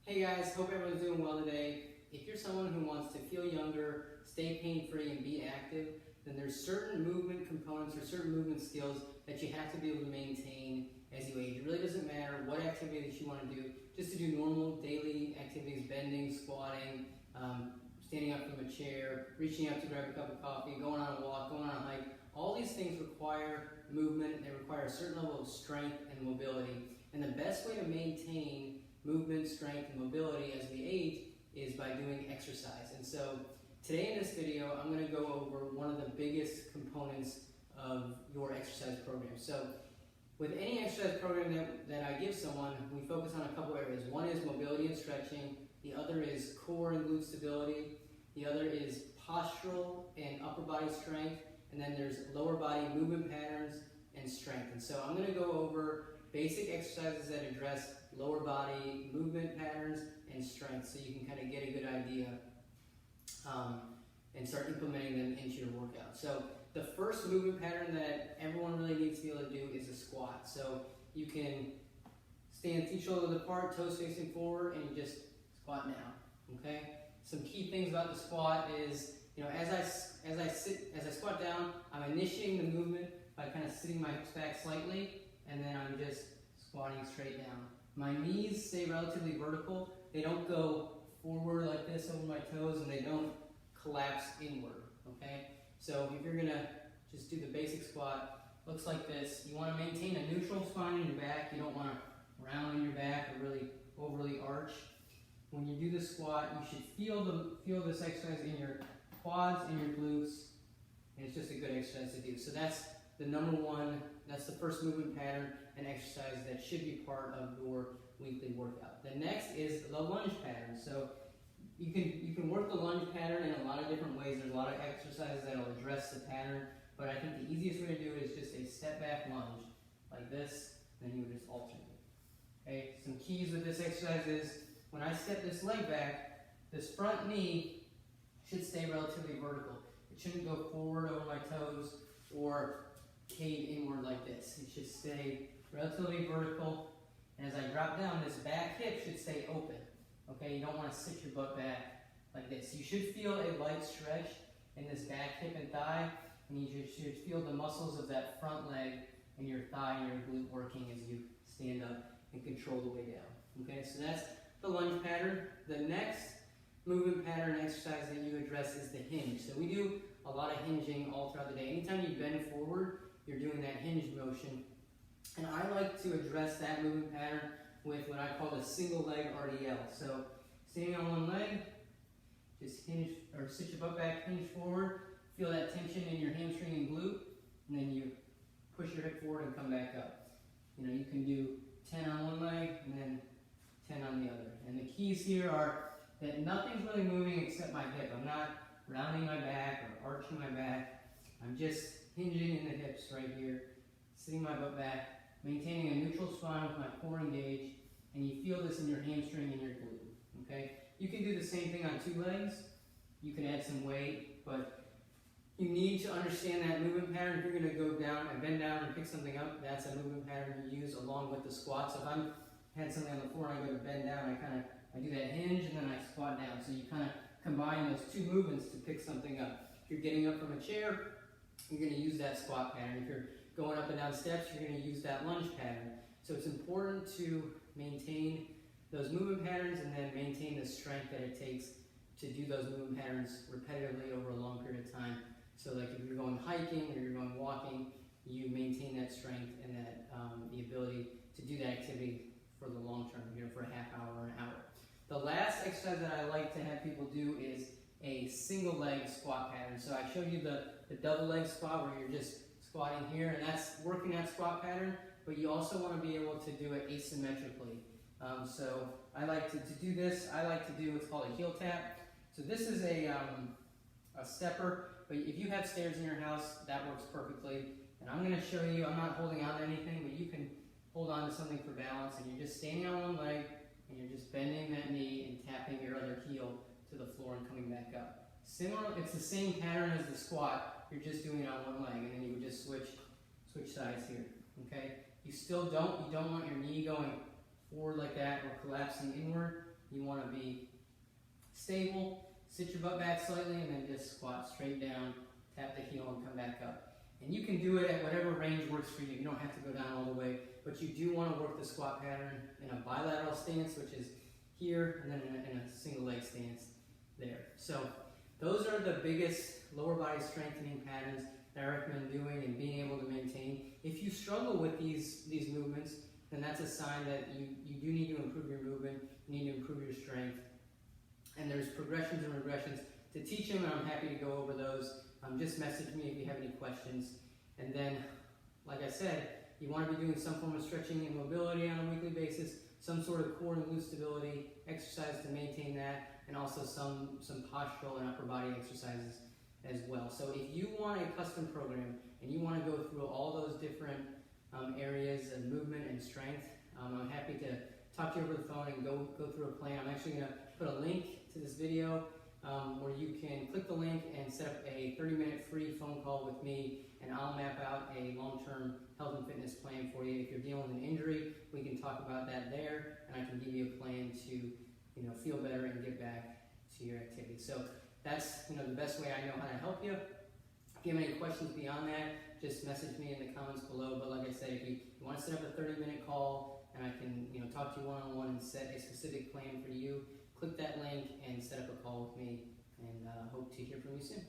Hey guys, hope everyone's doing well today. If you're someone who wants to feel younger, stay pain-free, and be active, then there's certain movement components or certain movement skills that you have to be able to maintain as you age. It really doesn't matter what activity that you want to do, just to do normal daily activities, bending, squatting, standing up from a chair, reaching out to grab a cup of coffee, going on a walk, going on a hike. All these things require movement. They require a certain level of strength and mobility. And the best way to maintain movement, strength, and mobility as we age is by doing exercise. And so today in this video, I'm going to go over one of the biggest components of your exercise program. So with any exercise program that I give someone, we focus on a couple areas. One is mobility and stretching. The other is core and glute stability. The other is postural and upper body strength. And then there's lower body movement patterns and strength. And so I'm going to go over basic exercises that address lower body movement patterns and strength, so you can kind of get a good idea and start implementing them into your workout. So the first movement pattern that everyone really needs to be able to do is a squat. So you can stand feet shoulders apart, toes facing forward, and you just squat down. Okay. Some key things about the squat is, as I squat down, I'm initiating the movement by kind of sitting my hips back slightly, and then I'm just squatting straight down. My knees stay relatively vertical. They don't go forward like this over my toes, and they don't collapse inward, okay? So if you're gonna just do the basic squat, looks like this. You wanna maintain a neutral spine in your back. You don't wanna round in your back or really overly arch. When you do the squat, you should feel this exercise in your quads and your glutes, and it's just a good exercise to do. So that's the number one, that's the first movement pattern and exercise that should be part of your weekly workout. The next is the lunge pattern. So you can work the lunge pattern in a lot of different ways. There's a lot of exercises that will address the pattern, but I think the easiest way to do it is just a step back lunge, like this, and then you would just alternate. Okay, some keys with this exercise is when I step this leg back, this front knee should stay relatively vertical. It shouldn't go forward over my toes or cave inward like this. It should stay relatively vertical. And as I drop down, this back hip should stay open. Okay, you don't want to sit your butt back like this. You should feel a light stretch in this back hip and thigh, and you should feel the muscles of that front leg and your thigh and your glute working as you stand up and control the way down. Okay, so that's the lunge pattern. The next movement pattern exercise that you address is the hinge. So we do a lot of hinging all throughout the day. Anytime you bend forward, you're doing that hinge motion. And I like to address that movement pattern with what I call the single leg RDL. So standing on one leg, just hinge or sit your butt back, hinge forward, feel that tension in your hamstring and glute, and then you push your hip forward and come back up. You can do 10 on one leg and then 10 on the other. And the keys here are that nothing's really moving except my hip. I'm not rounding my back or arching my back. I'm just hinging in the hips right here, sitting my butt back, maintaining a neutral spine with my core engaged, and you feel this in your hamstring and your glute, okay? You can do the same thing on two legs. You can add some weight, but you need to understand that movement pattern. If you're gonna go down and bend down and pick something up, that's a movement pattern you use along with the squat. So if I'm had something on the floor and I go to bend down, I do that hinge and then I squat down. So you kind of combine those two movements to pick something up. If you're getting up from a chair, you're going to use that squat pattern. If you're going up and down steps, you're going to use that lunge pattern. So it's important to maintain those movement patterns and then maintain the strength that it takes to do those movement patterns repetitively over a long period of time. So like if you're going hiking or you're going walking, you maintain that strength and that the ability to do that activity for the long term, for a half hour or an hour. The last exercise that I like to have people do is a single leg squat pattern. So I showed you the double leg squat where you're just squatting here, and that's working that squat pattern, but you also want to be able to do it asymmetrically. So I like to do this. I like to do what's called a heel tap. So this is a stepper, but if you have stairs in your house, that works perfectly. And I'm going to show you, I'm not holding on to anything, but you can hold on to something for balance, and you're just standing on one leg, and you're just bending that knee and tapping your other heel to the floor and coming back up. Similar, it's the same pattern as the squat. You're just doing it on one leg, and then you would just switch sides here. Okay. You don't want your knee going forward like that or collapsing inward. You want to be stable, sit your butt back slightly, and then just squat straight down, tap the heel, and come back up. And you can do it at whatever range works for you. You don't have to go down all the way, but you do want to work the squat pattern in a bilateral stance, which is here, and then in a single leg stance there. So those are the biggest lower body strengthening patterns that I recommend doing and being able to maintain. If you struggle with these movements, then that's a sign that you do need to improve your movement, you need to improve your strength. And there's progressions and regressions to teach them, and I'm happy to go over those. Just message me if you have any questions. And then, like I said, you want to be doing some form of stretching and mobility on a weekly basis, some sort of core and glute stability exercise to maintain that, and also some postural and upper body exercises as well. So if you want a custom program and you want to go through all those different areas of movement and strength, I'm happy to talk to you over the phone and go through a plan. I'm actually going to put a link to this video where you can click the link and set up a 30-minute free phone call with me, and I'll map out a long-term health and fitness plan for you. If you're dealing with an injury, we can talk about that there, and I can give you a plan to feel better and get back to your activity. So that's the best way I know how to help you. If you have any questions beyond that, just message me in the comments below. But like I said, if you want to set up a 30-minute call and I can talk to you one-on-one and set a specific plan for you, click that link and set up a call with me, and hope to hear from you soon.